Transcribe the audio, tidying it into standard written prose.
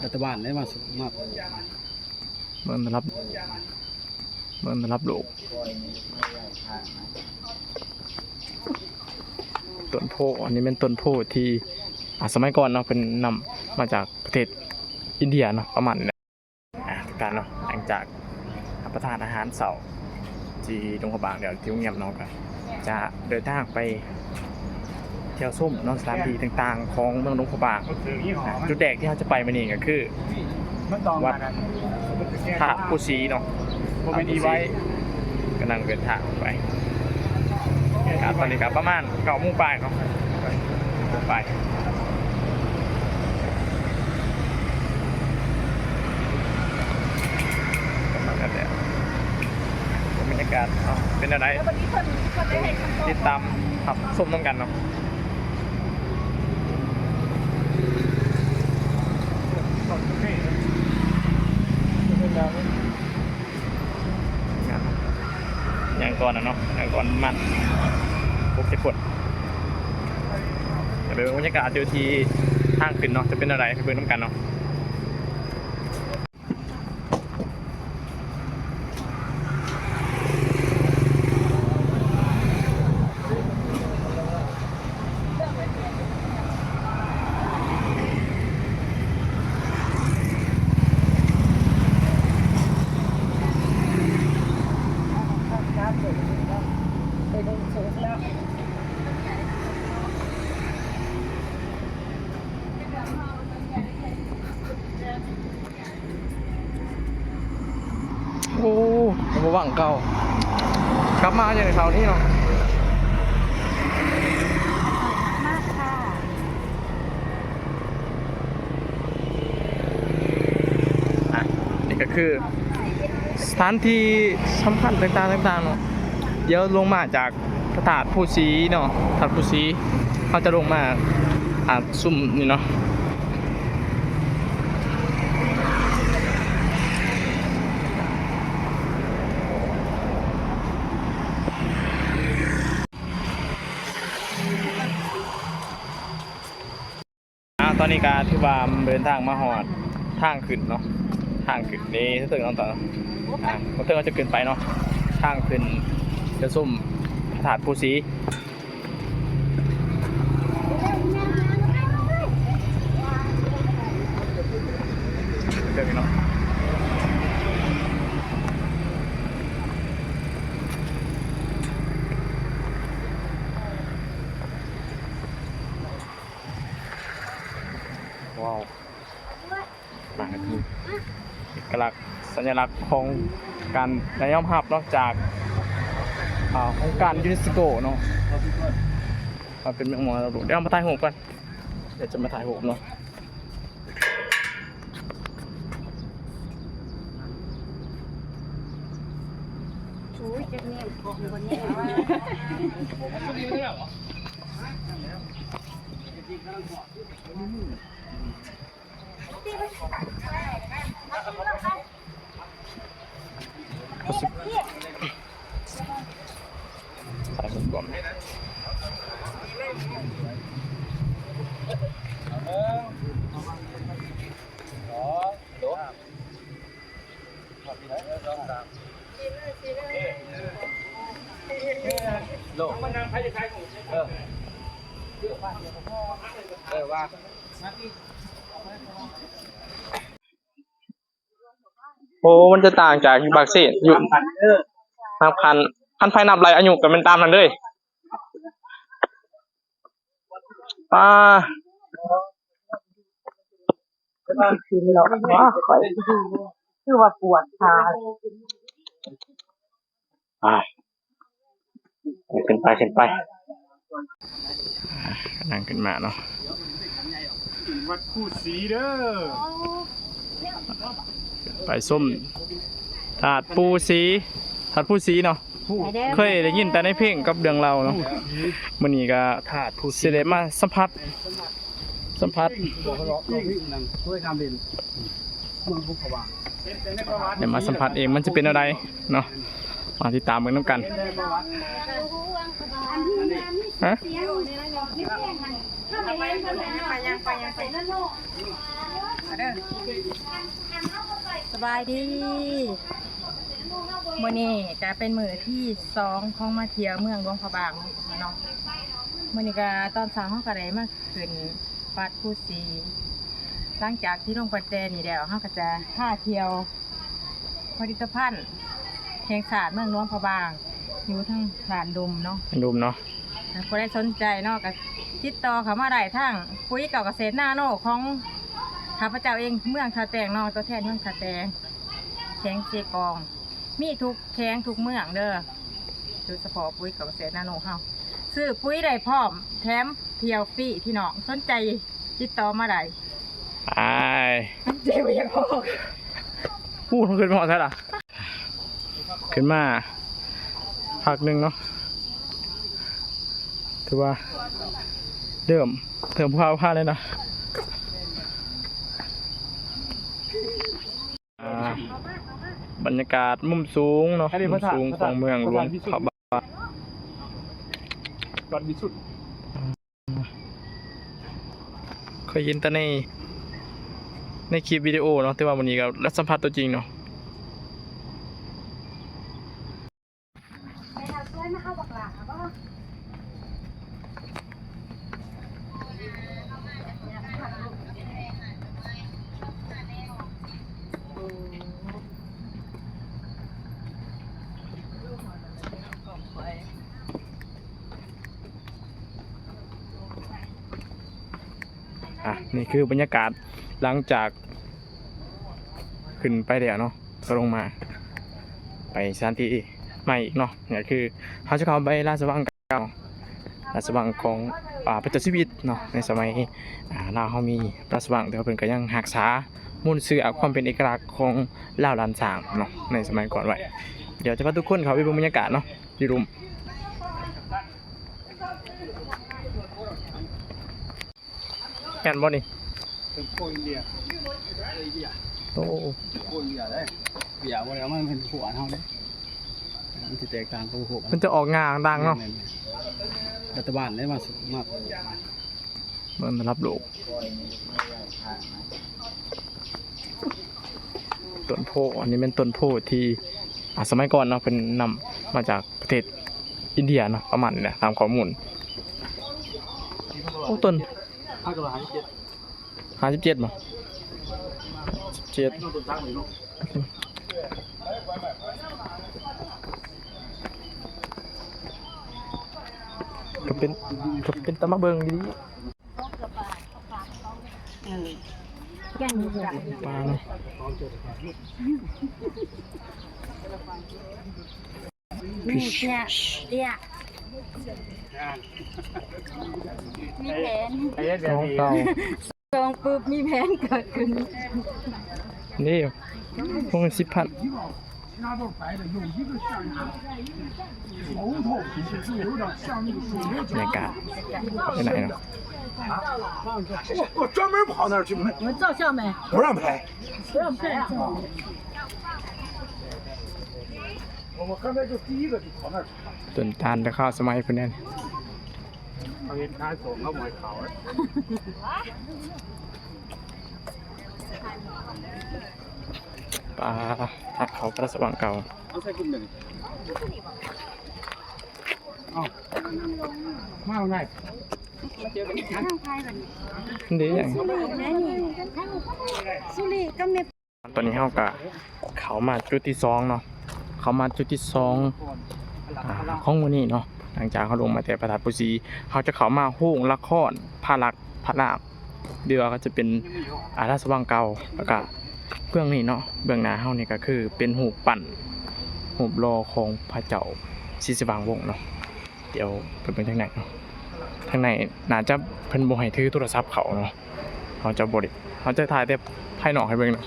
รัฐบาลได้มาเบิ่งรับลูกต้นโพอันนี้เป็นต้นโพที่สมัยก่อนเนาะเป็นนำมาจากประเทศอินเดียเนาะประมาณนี้ทุกการเนาะหลังจากรับประทานอาหารเสาร์ที่ดงขบางเดี๋ยวที่โรงแรมเนาะก็จะเดินทางไปเที่ยวส้มนอกสถานที่ต่างๆของเมืองดงขบางจุดแรกที่เราจะไปมันนี่ก็คือวัดพระผู้ศรีเนาะวิธีไว้กำลังเดินทางไปตอนนี้ครับประมาณ9 โมงปลายเนาะไปบรรยากาศเป็นอะไรติดตามขับส้มต้องกันเนาะอย่างก่อนนะเนาะอย่างก่อนมันพวกจะกดแต่เป็นบรรยากาศดูที่ทางขึ้นเนาะจะเป็นอะไรไปเบิ่งน้ำกันเนาะโอ้ระหว่างเก่ากลับมาจากในเสาร์นี้เนาะมากค่ะนี่ก็คือสถานที่สำคัญต่างๆเนาะเดี๋ยวลงมาจากพระธาตุผู้ศรีเนาะพระธาตุผู้ศรีเขาจะลงมาซุ่มนี่เนาะตอนนี้การที่ว่าเดินทางมาหอดทางขึ้นเนาะทางขึ้นนี่ถ้าตึงน้องต่อมันตึงก็จะขึ้นไปเนาะทางขึ้นจะซุ่มพระธาตุผู้ศรีเดินไปเนาะว้าวมาคือเอกลักษณ์สัญลักษณ์ของการได้ยอมรับนอกจากของการยูเนสโกเนาะมาเป็นเมืองมรดกเดี๋ยวมาถ่ายรูปกันเดี๋ยวจะมาถ่ายรูปเนาะอุ้ยจะเนี่ยของวันนี้ถ่ายรูปก่อนโอ้มันจะต่างจากบางเศษอยู่นับพันไฟนับไรอายุกันเป็นตามนั้นเลยป้าคือเราว่าค่อยคือว่าปวดขาขึ้นไปนั่งขึ้นมาเนาะวัดผู้ศรีเด้อไปส้มถาดผู้ศรีเนาะเคยได้ยินแต่ในเพลงกับเรื่องเราเนาะมื้อนี้ก็ถาดผู้ศรีได้มาสัมผัสช่วยทำเป็นเมืองภูเขาวางเดี๋ยวมาสัมผัสเองมันจะเป็นอะไรเนาะมาติดตามกันน้ำกันฮะ ไปยังนั่นโลกเด้อ สบายดีมื้อนี้ก็เป็นมื้อที่2ของมาเที่ยวเมืองหลวงพระบางเนาะมื้อนี้ก็ตอนเช้าเฮาก็ได้มาขึ้นวัดผู้ศรีหลังจากที่ลงประเตนี่แล้วเฮาก็จะพาเที่ยวผลิตภัณฑ์แห่งชาติเมืองหลวงพระบางอยู่ทั้งร้านดุมเนาะ ดุมเนาะ ถ้าผู้ใดสนใจเนาะก็ติดต่อเข้ามาได้ทางปุ๋ยเก่าเกษตรนาโนของข้าพเจ้าเองเมืองท่าแตงเนาะตัวแทนเมืองท่าแตงแข็งเซกอง มีทุกแข็งทุกเมืองเด้อโดยเฉพาะปุ๋ยเก่าเกษตรนาโนเฮาซื้อปุ๋ยได้พร้อมแถมเที่ยวฟรีพี่น้องสนใจติดต่อมาได้ ไป เจ๊บ่อยากออก พูดขึ้นมาใช่หรอขึ้นมาพักหนึ่งเนาะถือว่าเริ่มพาเลยนะบรรยากาศมุมสูงเนาะมุมสูงของเมืองหลวงพระบางวัดวิสุทธิ์เคยยินแต่ในคลิปวิดีโอเนาะแต่ว่าวันนี้ก็รับสัมผัสตัวจริงเนาะนี่คือบรรยากาศหลังจากขึ้นไปเดี๋ยวเนาะก็ลงมาไปสถานที่ใหม่อีกเนาะนี่คือเขาจะเข้าไปราชวังเก่าราชวังของพระเจ้าชีวิตเนาะในสมัยลาวเขามีราชวังแต่ว่าเพิ่นก็ยังรักษามูลเสือความเป็นเอกลักษณ์ของลาวล้านสร้างเนาะในสมัยก่อนไว้เดี๋ยวจะพาทุกคนเข้าไปดูบรรยากาศเนาะที่รุมแม่นบ่นี่ เป็นโคอินเดียเบียร์ โอ้ โคอินเดียได้เบียร์ว่าแล้วมันเป็นหัวเท่านี้มันจะแตกต่างกับหัว มันจะออกงานดังเนาะ รัฐบาลได้มาสุดมาก มันรับโลกต้นโพอันนี้เป็นต้นโพที่สมัยก่อนเนาะเป็นนำมาจากประเทศอินเดียเนาะประมาณนี้นะตามข้อมูลโอ้ต้น57มั้ง17ก็เป็นตะมะเบิงดีปลาเนาะนี่เนี่ยมีแผน น้องเก่า จองปุ๊บมีแผนเกิดขึ้น นี่พวกมัน10,000บรรยากาศไปไหนเนาะ我专门跑那儿去拍。你们照相没？不让拍。不让拍啊！我刚才就第一个就跑那儿去拍。 ต้นตาลจะเข้าสมัยพุ่นแน่น เขาเห็นท้ายส่งเขาหมายเขา ปลาทักเขาพระสว่างเก่า เอาใส่กลุ่มหนึ่งเอามาเอาไหน ดีอย่าง สุริก็ไม่ ตอนนี้เขาก็เขามาจุดที่2เนาะเขามาจุดที่2ของวันนี้เนาะหลังจากเขาลงมาแต่ประทัดปุษีเขาจะเขามาห้องละครพระลักษณ์พระลาบเดือก็จะเป็นราชวังเก่าแล้วก็เบื้องนี้เนาะเบื้องหน้าเฮานี่ก็คือเป็นหูปปั้นหูปรอของพระเจ้าศรีสว่างวงศ์เนาะเดี๋ยวไปเป็นทางไหนเนาะทางไหนน่าจะเพิ่นบ่ให้ถือโทรศัพท์เขาเนาะเขาจะบ่ได้เขาจะถ่ายแต่ภายนอกให้เบิ่งเนาะ